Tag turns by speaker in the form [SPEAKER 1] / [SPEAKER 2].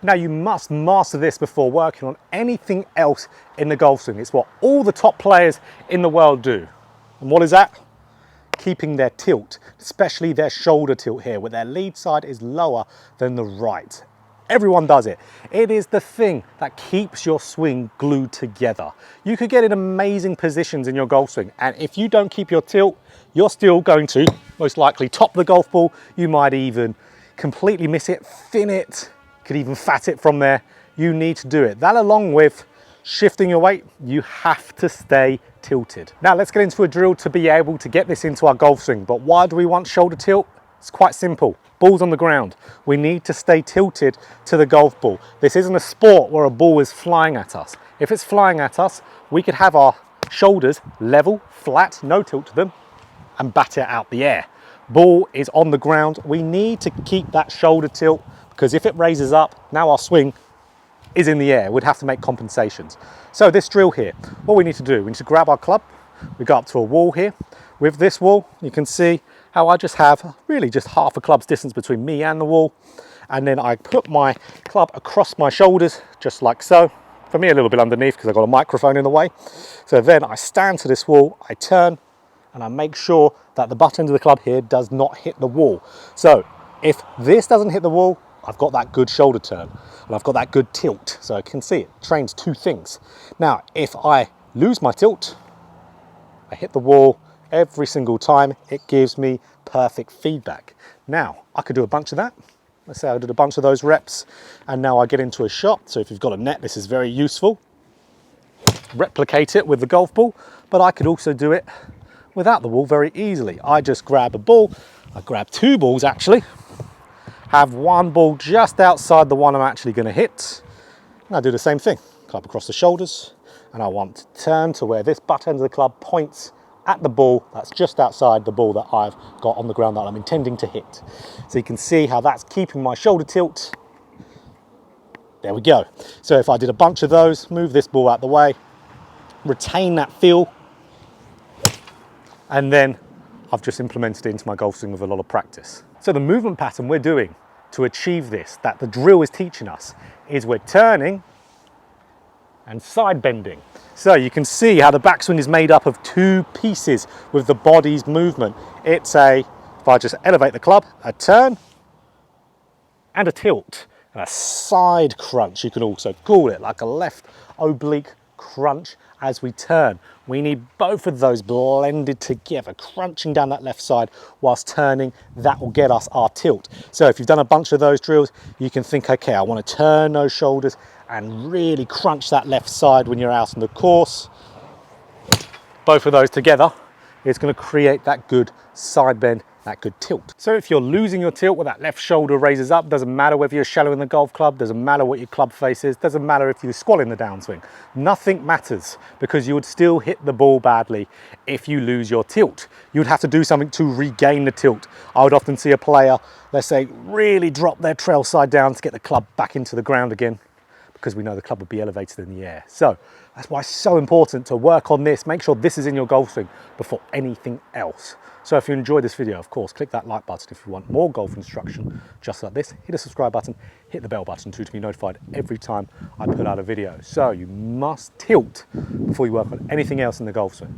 [SPEAKER 1] Now you must master this before working on anything else in the golf swing. It's what all the top players in the world do. And what is that? Keeping their tilt, especially their shoulder tilt here, where their lead side is lower than the right. Everyone does it. It is the thing that keeps your swing glued together. You could get in amazing positions in your golf swing, and if you don't keep your tilt, you're still going to most likely top the golf ball. You might even completely miss it, thin it, could even fat it from there. You need to do it. That, along with shifting your weight, you have to stay tilted. Now let's get into a drill to be able to get this into our golf swing. But why do we want shoulder tilt? It's quite simple. Ball's on the ground. We need to stay tilted to the golf ball. This isn't a sport where a ball is flying at us. If it's flying at us, we could have our shoulders level, flat, no tilt to them, and bat it out the air. Ball is on the ground. We need to keep that shoulder tilt, because if it raises up, now our swing is in the air. We'd have to make compensations. So this drill here, what we need to do, we need to grab our club. We go up to a wall here. With this wall, you can see how I just have really just half a club's distance between me and the wall. And then I put my club across my shoulders, just like so. For me, a little bit underneath because I've got a microphone in the way. So then I stand to this wall, I turn, and I make sure that the butt end of the club here does not hit the wall. So if this doesn't hit the wall, I've got that good shoulder turn and I've got that good tilt. So I can see it trains two things. Now, if I lose my tilt, I hit the wall every single time, it gives me perfect feedback. Now, I could do a bunch of that. Let's say I did a bunch of those reps and now I get into a shot. So if you've got a net, this is very useful. Replicate it with the golf ball, but I could also do it without the ball very easily. I just grab a ball, I grab two balls actually, have one ball just outside the one I'm actually going to hit, and I do the same thing. Club across the shoulders, and I want to turn to where this butt end of the club points at the ball that's just outside the ball that I've got on the ground that I'm intending to hit. So you can see how that's keeping my shoulder tilt. There we go. So if I did a bunch of those, move this ball out the way, retain that feel, and then I've just implemented it into my golf swing with a lot of practice. So the movement pattern we're doing to achieve this, that the drill is teaching us, is we're turning and side bending. So you can see how the backswing is made up of two pieces with the body's movement. It's if I just elevate the club, a turn and a tilt, and a side crunch, you can also call it, like a left oblique crunch as we turn. We need both of those blended together, crunching down that left side whilst turning. That will get us our tilt. So if you've done a bunch of those drills, you can think, okay, I want to turn those shoulders and really crunch that left side when you're out on the course. Both of those together, it's going to create that good side bend, that good tilt. So if you're losing your tilt where that left shoulder raises up, doesn't matter whether you're shallow in the golf club, doesn't matter what your club face is, doesn't matter if you squall in the downswing. Nothing matters, because you would still hit the ball badly if you lose your tilt. You'd have to do something to regain the tilt. I would often see a player, let's say, really drop their trail side down to get the club back into the ground again, because we know the club would be elevated in the air. So that's why it's so important to work on this. Make sure this is in your golf swing before anything else. So if you enjoyed this video, of course, click that like button. If you want more golf instruction just like this, hit the subscribe button, hit the bell button too to be notified every time I put out a video. So you must tilt before you work on anything else in the golf swing.